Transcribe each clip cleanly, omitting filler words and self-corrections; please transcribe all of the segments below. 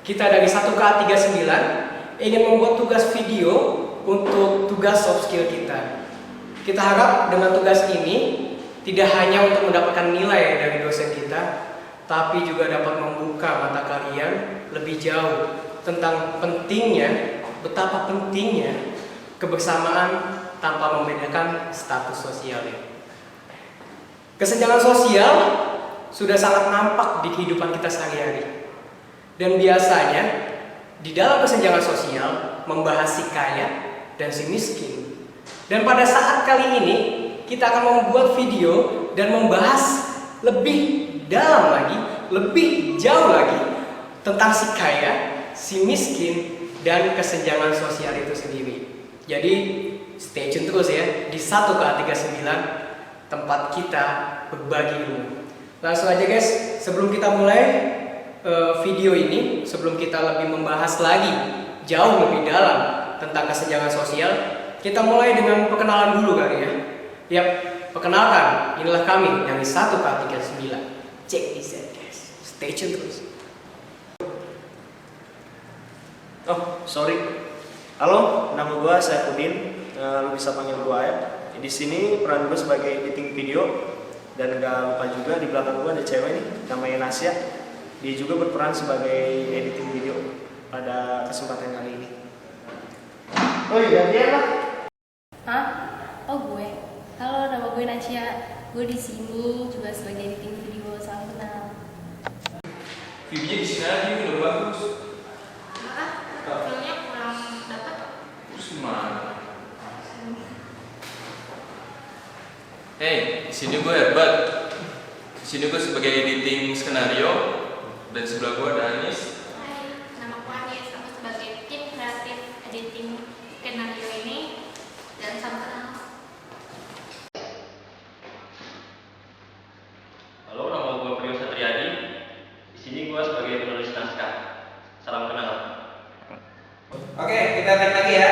Kita dari 1K39 ingin membuat tugas video untuk tugas soft skill kita. Kita harap dengan tugas ini tidak hanya untuk mendapatkan nilai dari dosen kita, tapi juga dapat membuka mata kalian lebih jauh tentang betapa pentingnya kebersamaan tanpa membedakan status sosialnya. Kesenjangan sosial sudah sangat nampak di kehidupan kita sehari-hari. Dan biasanya di dalam kesenjangan sosial membahas si kaya dan si miskin. Dan pada saat kali ini kita akan membuat video dan membahas lebih dalam lagi, lebih jauh lagi tentang si kaya, si miskin, dan kesenjangan sosial itu sendiri. Jadi stay tune terus ya di 1K39, tempat kita berbagi ilmu. Langsung aja guys, sebelum kita mulai video ini, sebelum kita lebih membahas lagi jauh lebih dalam tentang kesenjangan sosial, kita mulai dengan perkenalan dulu kali ya. Yap, perkenalkan, inilah kami dari 1K39. Check this out guys, stay tune terus. Oh, sorry. Halo, nama gue Saifuddin. Lu bisa panggil gue Ayat. Di sini peran gue sebagai editing video, dan gak lupa juga di belakang gue ada cewek nih, namanya Nasya. Dia juga berperan sebagai editing video pada kesempatan kali ini. Oh iya, dia lah. Hah? Oh gue. Halo, nama gue Nasya. Gue di sini juga sebagai editing video. Salam kenal. Videonya di sini aja udah bagus. Filmnya kurang dapat. Terus gimana? Hey, di sini gue Herbert. Di sini gue sebagai editing skenario, dan sebelah gue ada Anis. Hai, nama aku Anis. Aku sebagai tim kreatif editing skenario ini, dan salam kenal. Halo, nama gue Priyo Satriadi. Di sini gue sebagai penulis naskah. Salam kenal. Oke, kita take lagi ya.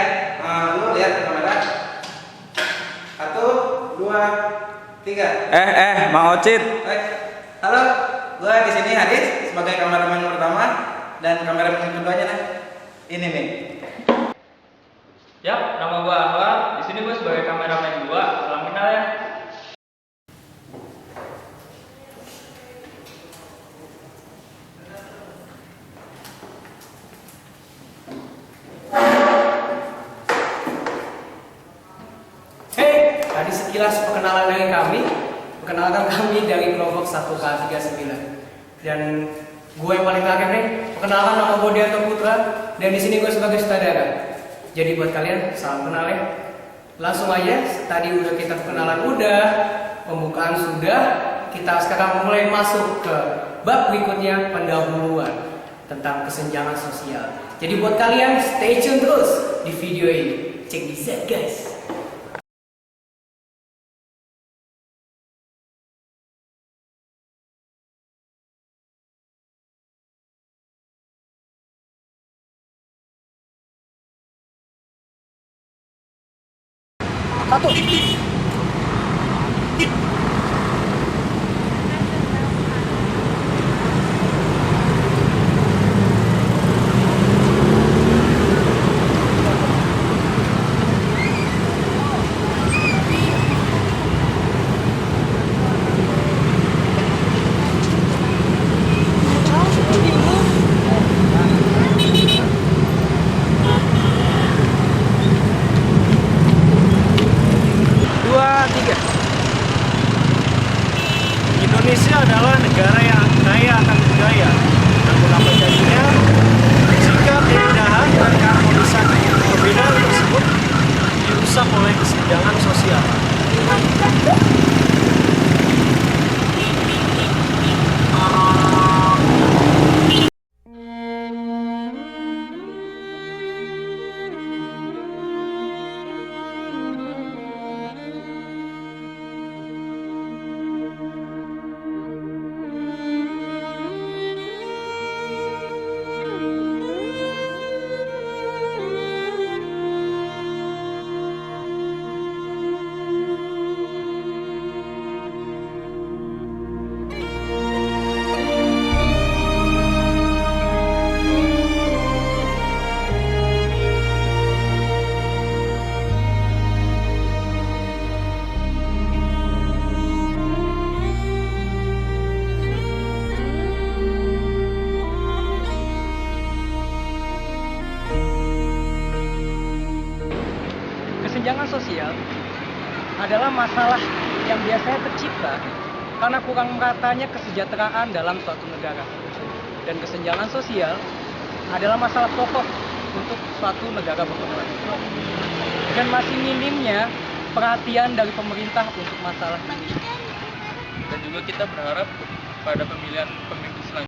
Lu lihat ke kamera. 1, 2, 3. Mang Ocit. Baik. Halo, gue di sini Hadis sebagai kameramen pertama dan kameramen keduanya nih. Ini nih. Yap, nama gue Ahwa. Di sini gue sebagai kameramen 2. Salam kenal ya. Hey, tadi sekilas perkenalan dari kami. Perkenalkan kami dari kelompok 1K39. Dan gue yang paling terakhir nih, perkenalkan nama gue Dianto Putra, dan di sini gue sebagai sutradara. Jadi buat kalian salam kenal ya. Langsung aja, tadi udah kita perkenalan udah, pembukaan sudah, kita sekarang mulai masuk ke bab berikutnya, pendahuluan tentang kesenjangan sosial. Jadi buat kalian stay tune terus di video ini. Check this out guys. Satu. Indonesia adalah negara yang kaya akan budaya. Namun apa jadinya jika keindahan dan keharmonisan perbedaan tersebut dirusak oleh kesenjangan sosial? kesenjangan sosial adalah masalah yang biasanya tercipta karena kurang meratanya kesejahteraan dalam suatu negara. Dan kesenjangan sosial adalah masalah pokok untuk suatu negara berkembang. Dan masih minimnya perhatian dari pemerintah untuk masalah ini. Dan juga kita berharap pada pemilihan pemimpin selanjutnya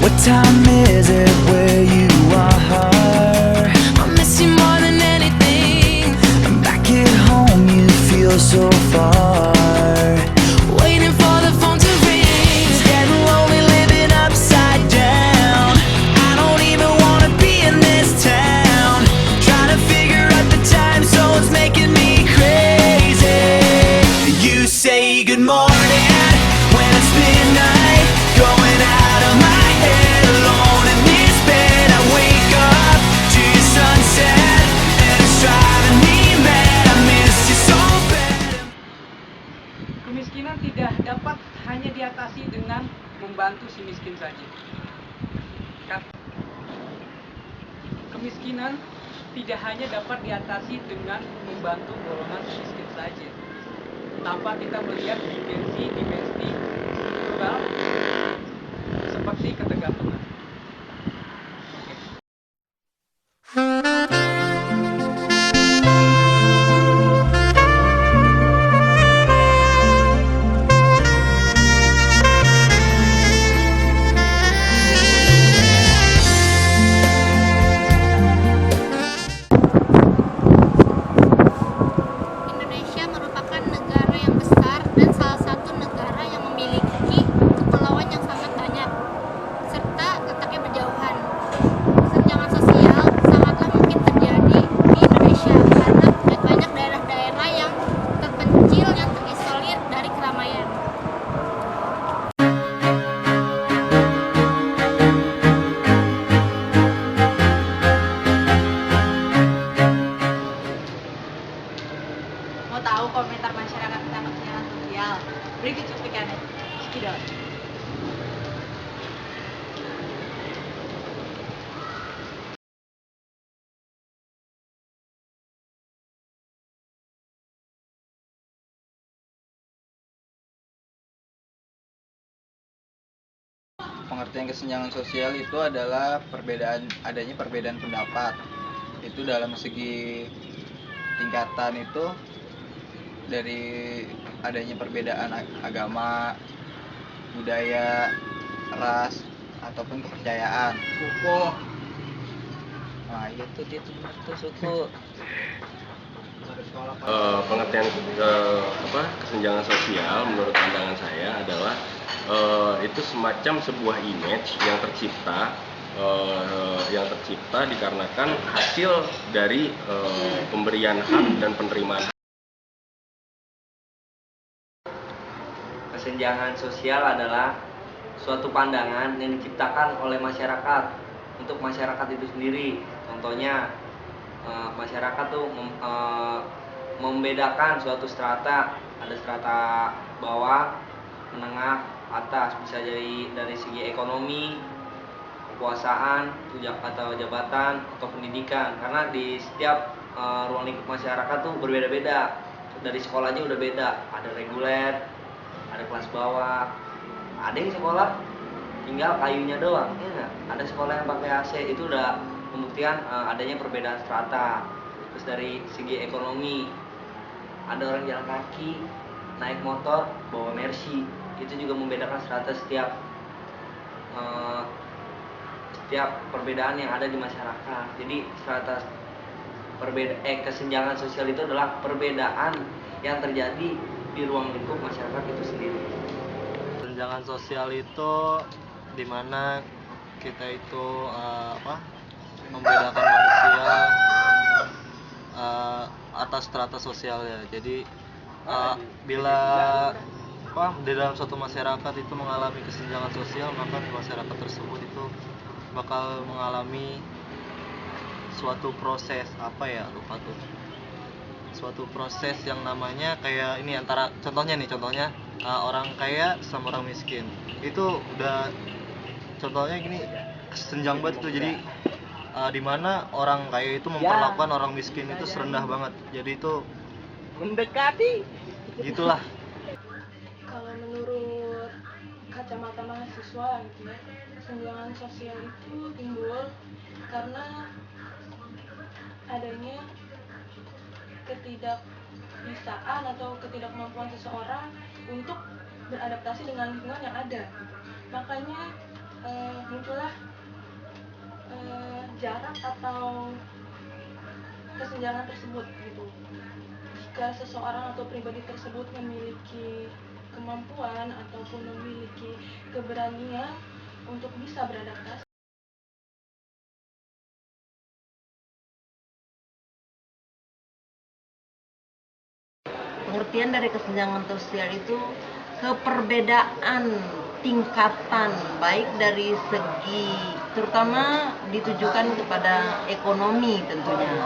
What time is it where you are? I miss you more than anything. Back at home you feel so far. Waiting for the phone to ring. It's getting lonely living upside down. I don't even wanna be in this town. Trying to figure out the time zones making me crazy. You say good morning when it's midnight. Going out of my head alone in this bed. I wake up to your sunset and it's driving me mad. I miss you so bad. Kemiskinan tidak dapat hanya diatasi dengan membantu si miskin saja. Kemiskinan tidak hanya dapat diatasi dengan membantu golongan miskin saja, tanpa kita melihat dimensi struktural seperti ketergantungan. Indonesia merupakan negara yang besar dan salah satu negara yang memiliki kepulauan yang sangat banyak, serta letaknya berjauhan. Kesenjangan sosial sangatlah mungkin terjadi di Indonesia karena banyak daerah-daerah yang terpencil yang terisolir dari keramaian. Mau tahu komentar masyarakat tentang kesenjangan sosial? Berikut cuplikannya. Cekidot. Pengertian kesenjangan sosial itu adalah adanya perbedaan pendapat. Itu dalam segi tingkatan itu dari adanya perbedaan agama, budaya, ras ataupun kepercayaan. Suku. Nah, itu dia tuh benar tuh suku. Pengertian kesenjangan sosial menurut pandangan saya adalah itu semacam sebuah image yang tercipta dikarenakan hasil dari pemberian hak dan penerimaan. Kesenjangan sosial adalah suatu pandangan yang diciptakan oleh masyarakat untuk masyarakat itu sendiri. Contohnya masyarakat tuh membedakan suatu strata, ada strata bawah, menengah, atas, bisa jadi dari segi ekonomi, kekuasaan, atau jabatan, atau pendidikan. Karena di setiap ruang lingkup masyarakat tuh berbeda-beda. Dari sekolahnya udah beda, ada reguler, ada kelas bawah, ada yang sekolah tinggal kayunya doang, ya nggak? Ada sekolah yang pakai AC, itu udah pembuktian adanya perbedaan strata. Terus dari segi ekonomi, ada orang jalan kaki, naik motor, bawa Mercy, itu juga membedakan strata setiap perbedaan yang ada di masyarakat. Jadi strata kesenjangan sosial itu adalah perbedaan yang terjadi di ruang lingkup masyarakat itu sendiri. Kesenjangan sosial itu dimana kita itu membedakan manusia atas strata sosialnya. Jadi bila di dalam suatu masyarakat itu mengalami kesenjangan sosial, maka di masyarakat tersebut itu bakal mengalami suatu proses suatu proses yang namanya kayak ini antara contohnya orang kaya sama orang miskin itu udah contohnya gini senjang banget tuh jadi dimana orang kaya itu memperlakukan orang miskin itu serendah banget jadi itu mendekati gitulah. Kalau menurut kacamata mahasiswa gitu ya, kesenjangan sosial itu timbul karena adanya ketidakbisaan atau ketidakmampuan seseorang untuk beradaptasi dengan lingkungan yang ada. Makanya muncullah jarak atau kesenjangan tersebut gitu. Jika seseorang atau pribadi tersebut memiliki kemampuan ataupun memiliki keberanian untuk bisa beradaptasi. Pengertian dari kesenjangan sosial itu keperbedaan tingkatan baik dari segi terutama ditujukan kepada ekonomi tentunya.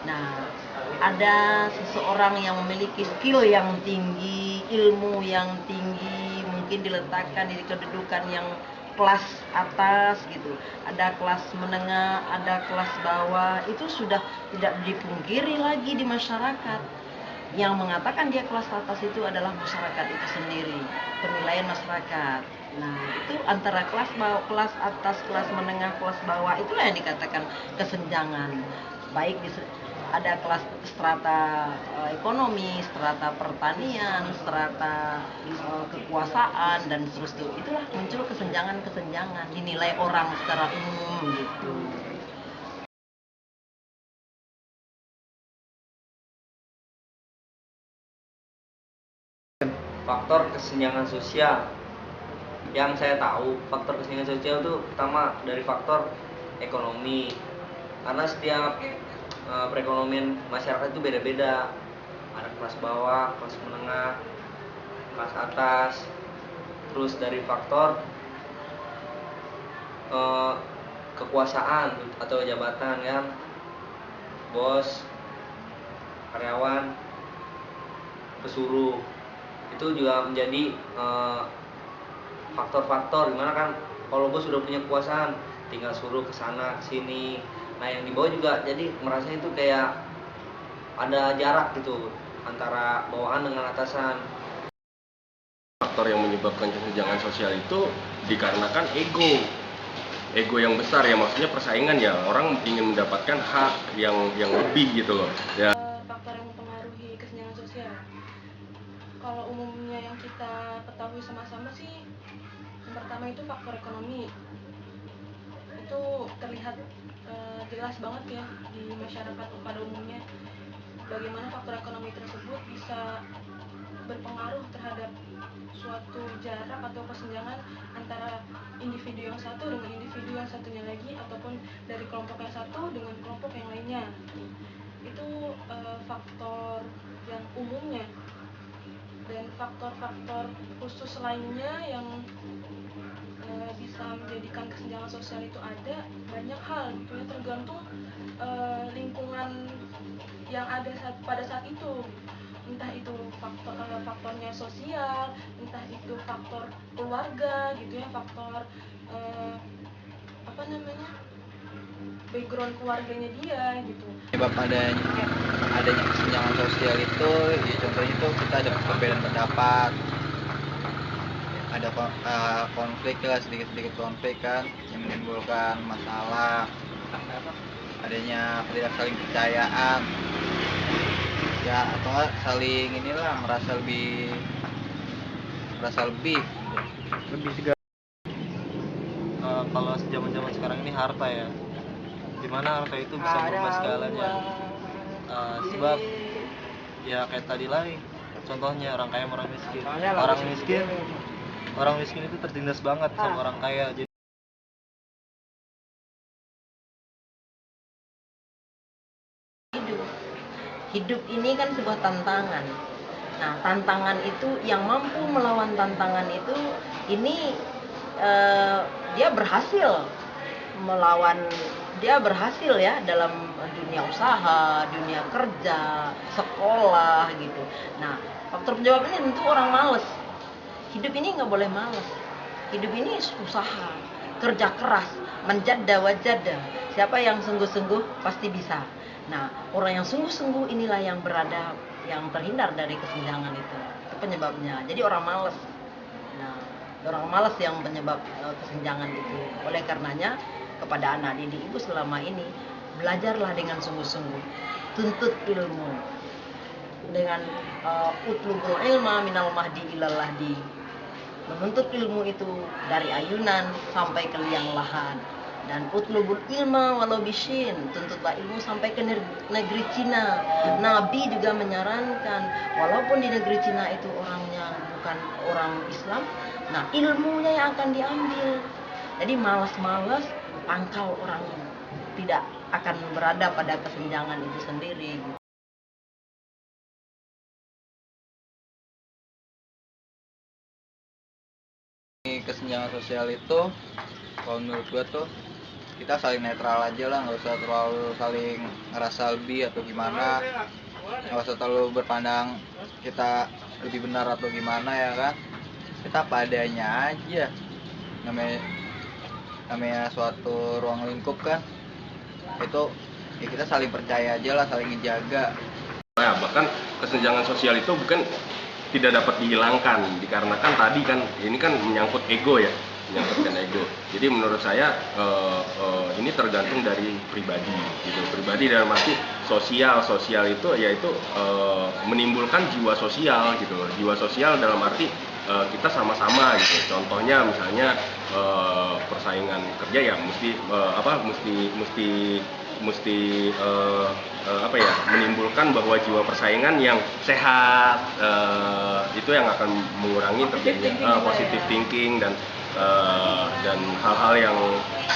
Nah, ada seseorang yang memiliki skill yang tinggi, ilmu yang tinggi, mungkin diletakkan di kedudukan yang kelas atas gitu. Ada kelas menengah, ada kelas bawah, itu sudah tidak dipungkiri lagi di masyarakat. Yang mengatakan dia kelas atas itu adalah masyarakat itu sendiri, penilaian masyarakat. Nah, itu antara kelas bawah, kelas atas, kelas menengah, kelas bawah, itulah yang dikatakan kesenjangan. Baik ada kelas strata ekonomi, strata pertanian, strata kekuasaan dan seterusnya. Itulah muncul kesenjangan-kesenjangan dinilai orang secara umum gitu. Faktor kesenjangan sosial yang saya tahu, faktor kesenjangan sosial itu pertama dari faktor ekonomi, karena setiap perekonomian masyarakat itu beda-beda, ada kelas bawah, kelas menengah, kelas atas. Terus dari faktor kekuasaan atau jabatan kan, bos, karyawan, pesuruh, itu juga menjadi faktor-faktor dimana kan kalau bos sudah punya kekuasaan tinggal suruh ke sana ke sini. Nah, yang di bawah juga jadi merasa itu kayak ada jarak gitu antara bawahan dengan atasan. Faktor yang menyebabkan kesenjangan sosial itu dikarenakan ego yang besar ya, maksudnya persaingan ya, orang ingin mendapatkan hak yang lebih gitu loh ya. Faktor yang mempengaruhi kesenjangan sosial, kalau umumnya yang kita ketahui sama-sama sih, yang pertama itu faktor ekonomi. Itu terlihat jelas banget ya di masyarakat pada umumnya, bagaimana faktor ekonomi tersebut bisa berpengaruh terhadap suatu jarak atau kesenjangan antara individu yang satu dengan individu yang satunya lagi, ataupun dari kelompok yang satu dengan kelompok yang lainnya. Itu faktor yang umumnya. Dan faktor-faktor khusus lainnya yang bisa menjadikan kesenjangan sosial itu ada banyak hal gitu ya, tergantung lingkungan yang ada pada saat itu, entah itu faktornya sosial, entah itu faktor keluarga gitu ya, faktor background keluarganya dia gitu. Sebab adanya kesenjangan sosial itu ya, contohnya itu kita ada perbedaan pendapat, ada konflik lah, sedikit konflik kan yang menimbulkan masalah, adanya tidak saling percayaan ya, atau saling merasa lebih segala. Kalau zaman sekarang ini harta ya, dimana harta itu bisa merubah segalanya. Sebab ya kayak tadi lagi contohnya orang kaya sama orang miskin. Orang miskin itu tertindas banget sama orang kaya. Hidup ini kan sebuah tantangan. Nah, tantangan itu yang mampu melawan tantangan itu ini dia berhasil melawan, dia berhasil ya dalam dunia usaha, dunia kerja, sekolah gitu. Nah, faktor penyebab ini tentu orang males. Hidup ini nggak boleh males. Hidup ini usaha, kerja keras, menjada wajada. Siapa yang sungguh-sungguh pasti bisa. Nah, orang yang sungguh-sungguh inilah yang berada, yang terhindar dari kesenjangan itu. Itu penyebabnya. Jadi orang males. Nah, orang malas yang penyebab kesenjangan itu. Oleh karenanya kepada anak didik ibu selama ini, belajarlah dengan sungguh-sungguh, tuntut ilmu dengan utlubul ilma minal mahdi ilal lahdi, menuntut ilmu itu dari ayunan sampai ke liang lahat. Dan utlubul ilma walau bisin, tuntutlah ilmu sampai ke negeri Cina. Nabi juga menyarankan, walaupun di negeri Cina itu orangnya bukan orang Islam, nah ilmunya yang akan diambil. Jadi malas-malas, pangkal orang tidak akan berada pada kesenjangan itu sendiri. Kesenjangan sosial itu, kalau menurut gue tuh, kita saling netral aja lah, nggak usah terlalu saling ngerasa lebih atau gimana, nggak usah terlalu berpandang kita lebih benar atau gimana ya kan. Kita apa adanya aja, namanya suatu ruang lingkup kan, itu ya kita saling percaya aja lah, saling ngejaga. Nah, bahkan kesenjangan sosial itu bukan tidak dapat dihilangkan, dikarenakan tadi kan ini kan menyangkut ego ya, menyangkutkan ego. Jadi menurut saya ini tergantung dari pribadi gitu. Pribadi dalam arti sosial itu yaitu menimbulkan jiwa sosial gitu. Jiwa sosial dalam arti kita sama-sama gitu. Contohnya misalnya persaingan kerja ya mesti menimbulkan bahwa jiwa persaingan yang sehat, itu yang akan mengurangi terjadinya positive thinking dan hal-hal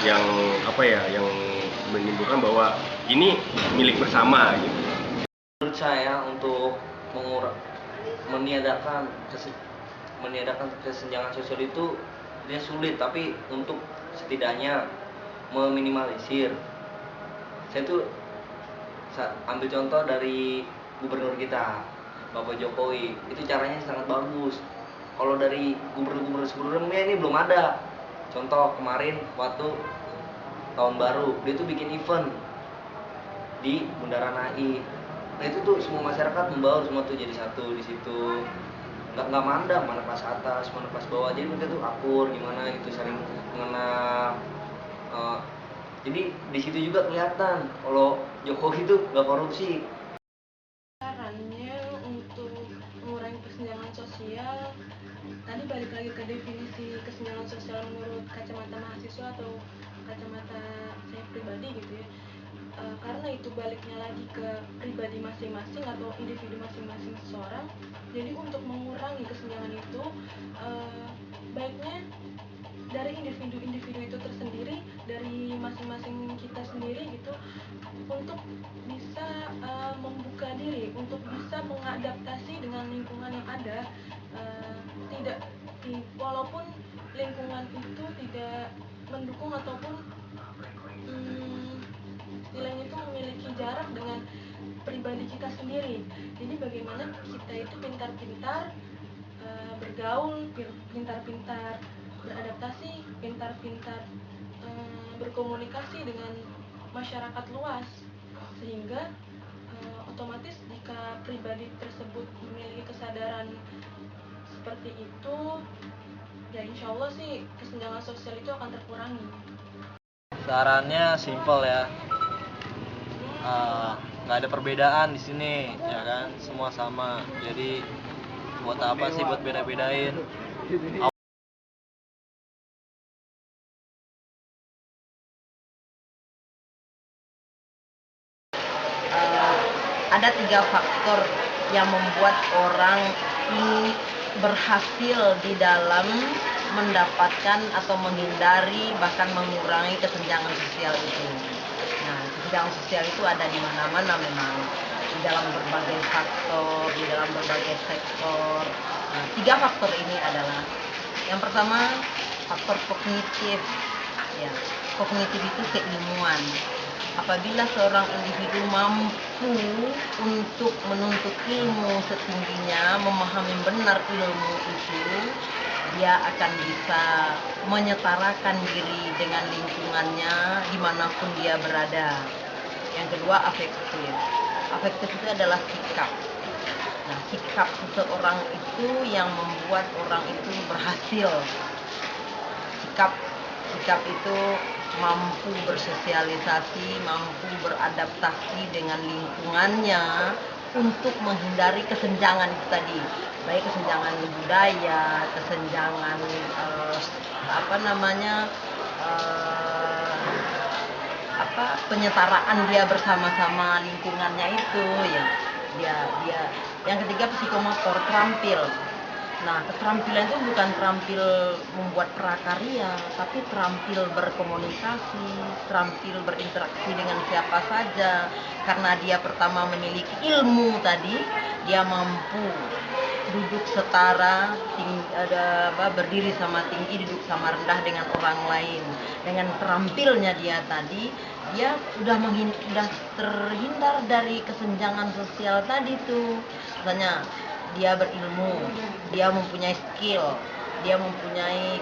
yang menimbulkan bahwa ini milik bersama gitu. Menurut saya untuk meniadakan kesenjangan sosial itu dia sulit, tapi untuk setidaknya meminimalisir. Saya tuh ambil contoh dari gubernur kita, Bapak Jokowi. Itu caranya sangat bagus. Kalau dari gubernur sebelumnya ini belum ada. Contoh kemarin waktu tahun baru, dia tuh bikin event di Bundaran HI. Nah itu tuh semua masyarakat membaur semua tuh jadi satu di situ. Nggak mandang mana kelas atas, mana kelas bawah. Jadi mereka tuh akur gimana gitu, saling mengenal. Jadi di situ juga kelihatan kalau Jokowi itu nggak korupsi. Sarannya untuk mengurangi kesenjangan sosial, tadi balik lagi ke definisi kesenjangan sosial menurut kacamata mahasiswa atau kacamata saya pribadi gitu ya. Karena itu baliknya lagi ke pribadi masing-masing atau individu masing-masing seseorang. Jadi untuk mengurangi kesenjangan itu baiknya dari individu-individu itu tersendiri, dari masing-masing kita sendiri gitu, untuk bisa membuka diri, untuk bisa mengadaptasi dengan lingkungan yang ada. Walaupun lingkungan itu tidak mendukung ataupun istilahnya itu memiliki jarak dengan pribadi kita sendiri. Jadi bagaimana kita itu pintar-pintar bergaul, pintar-pintar beradaptasi, pintar-pintar berkomunikasi dengan masyarakat luas, sehingga otomatis jika pribadi tersebut memiliki kesadaran seperti itu, ya insya Allah sih kesenjangan sosial itu akan terkurangi. Sarannya simpel ya, nggak ada perbedaan di sini ya kan, semua sama. Jadi buat apa sih buat beda-bedain? Ada 3 faktor yang membuat orang ini berhasil di dalam mendapatkan atau menghindari bahkan mengurangi kesenjangan sosial itu. Nah, kesenjangan sosial itu ada di mana-mana memang, di dalam berbagai faktor, di dalam berbagai sektor. Nah, 3 faktor ini adalah yang pertama faktor kognitif. Ya, kognitif itu keilmuan. Apabila seorang individu mampu untuk menuntut ilmu setingginya, memahami benar ilmu itu, dia akan bisa menyetarakan diri dengan lingkungannya dimanapun dia berada. Yang kedua, afektif. Afektif itu adalah sikap. Nah, sikap seseorang itu yang membuat orang itu berhasil. Sikap itu mampu bersosialisasi, mampu beradaptasi dengan lingkungannya untuk menghindari kesenjangan itu tadi, baik kesenjangan budaya, kesenjangan penyetaraan dia bersama-sama lingkungannya itu ya. Dia yang ketiga, psikomotor, terampil. Nah, keterampilan itu bukan terampil membuat prakarya, tapi terampil berkomunikasi, terampil berinteraksi dengan siapa saja. Karena dia pertama memiliki ilmu tadi, dia mampu duduk setara, berdiri sama tinggi, duduk sama rendah dengan orang lain. Dengan terampilnya dia tadi, dia sudah terhindar dari kesenjangan sosial tadi tuh. Misalnya, dia berilmu, dia mempunyai skill, dia mempunyai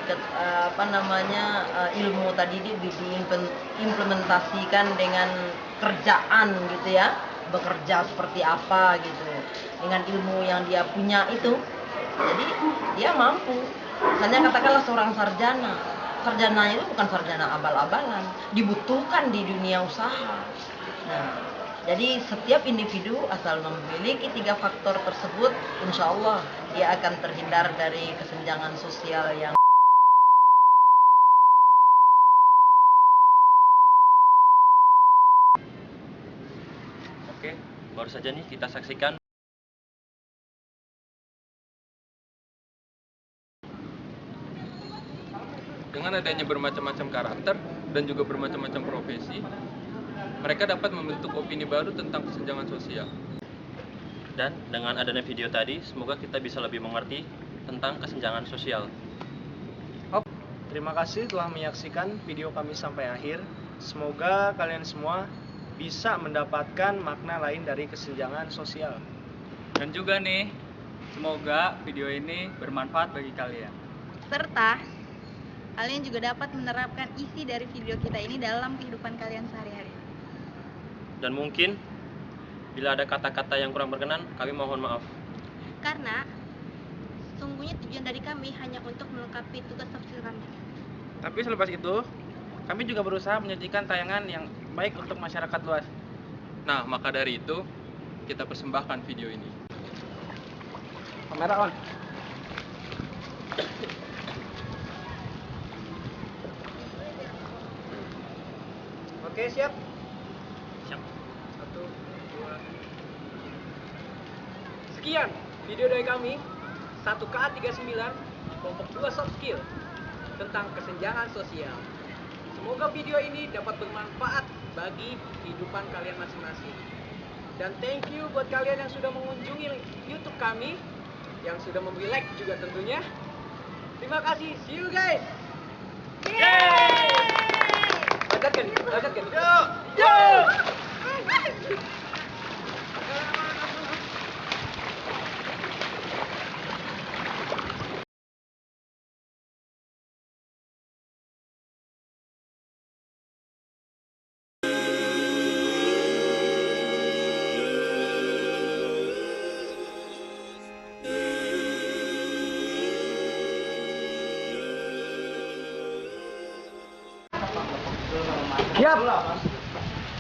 ilmu tadi diimplementasikan dengan kerjaan gitu ya, bekerja seperti apa gitu, dengan ilmu yang dia punya itu. Jadi dia mampu. Misalnya katakanlah seorang sarjana itu bukan sarjana abal-abalan, dibutuhkan di dunia usaha. Nah, jadi setiap individu asal memiliki 3 faktor tersebut, insya Allah dia akan terhindar dari kesenjangan sosial yang Oke, baru saja nih kita saksikan dengan adanya bermacam-macam karakter dan juga bermacam-macam profesi, mereka dapat membentuk opini baru tentang kesenjangan sosial. dan dengan adanya video tadi, semoga kita bisa lebih mengerti tentang kesenjangan sosial. Terima kasih telah menyaksikan video kami sampai akhir. Semoga kalian semua bisa mendapatkan makna lain dari kesenjangan sosial. Dan juga nih, semoga video ini bermanfaat bagi kalian. Serta kalian juga dapat menerapkan isi dari video kita ini dalam kehidupan kalian sehari-hari. Dan mungkin bila ada kata-kata yang kurang berkenan, kami mohon maaf. Karena sungguhnya tujuan dari kami hanya untuk melengkapi tugas tafsir kami. Tapi selepas itu, kami juga berusaha menyajikan tayangan yang baik untuk masyarakat luas. Nah, maka dari itu, kita persembahkan video ini. Kamera on. Oke, siap. Siap. 1, 2. Sekian video dari kami 1KA39 kelompok 2 soft skill tentang kesenjangan sosial. Semoga video ini dapat bermanfaat bagi kehidupan kalian masing-masing. Dan thank you buat kalian yang sudah mengunjungi YouTube kami, yang sudah memberi like juga tentunya. Terima kasih. See you guys. Yeay! Lanjutkan. Yo. Yap.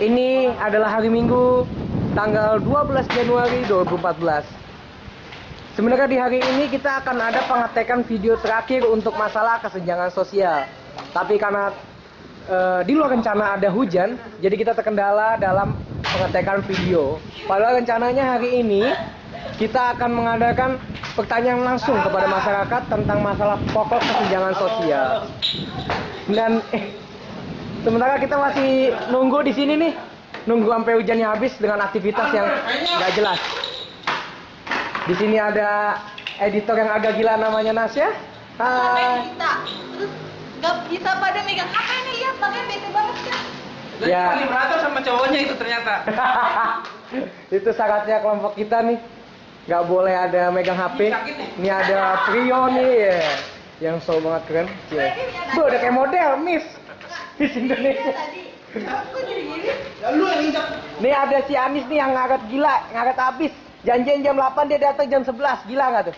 Ini adalah hari Minggu tanggal 12 Januari 2014. Sebenarnya di hari ini kita akan ada pengecekan video terakhir untuk masalah kesenjangan sosial. Tapi karena di luar rencana ada hujan, jadi kita terkendala dalam pengecekan video. Padahal rencananya hari ini kita akan mengadakan pertanyaan langsung kepada masyarakat tentang masalah pokok kesenjangan sosial. Dan sementara kita masih nunggu di sini nih, nunggu sampai hujannya habis dengan aktivitas yang nggak jelas. Di sini ada editor yang agak gila namanya Nasya. Hai. Gak bisa pada megang apa ini, lihat makanya bete banget kan. Ya. Paling berantem sama cowoknya itu ternyata. Itu syaratnya kelompok kita nih. Nggak boleh ada megang HP. Ini ada Trio nih ya. Yang so banget keren. Yeah. Bu, udah kayak model Miss Indonesia. Kok jadi gini? Nih ada si Anis nih yang ngaret gila, ngaret abis. Janjian jam 8 dia datang jam 11. Gila nggak tuh?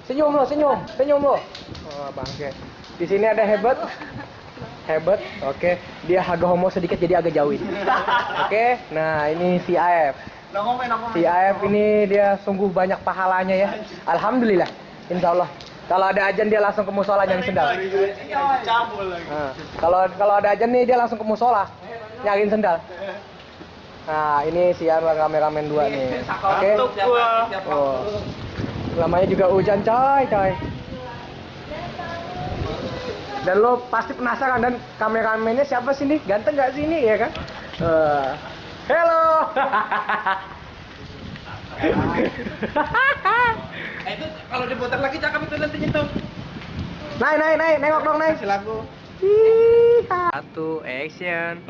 Senyum lo. Oh, bangke. Di sini ada Hebat. Oke. Dia agak homo sedikit jadi agak jauhin. Oke. Nah, ini si AF. Si AF ini dia sungguh banyak pahalanya ya. Alhamdulillah. Insya Allah. Kalau ada ajan dia langsung ke musola nyari sendal. Nah, kalau ada ajan nih dia langsung ke musola nyariin sendal. Nah, ini si Anwar kameramen 2 nih. Oke. Oh. Lamanya juga hujan coy. Dan lo pasti penasaran dan kameramennya siapa sih nih? Ganteng gak sih ini ya kan? Hello. Itu kalau diputar lagi cakep itu nantinya tuh. Naik, nengok dong, naik. Lagu. Satu, action.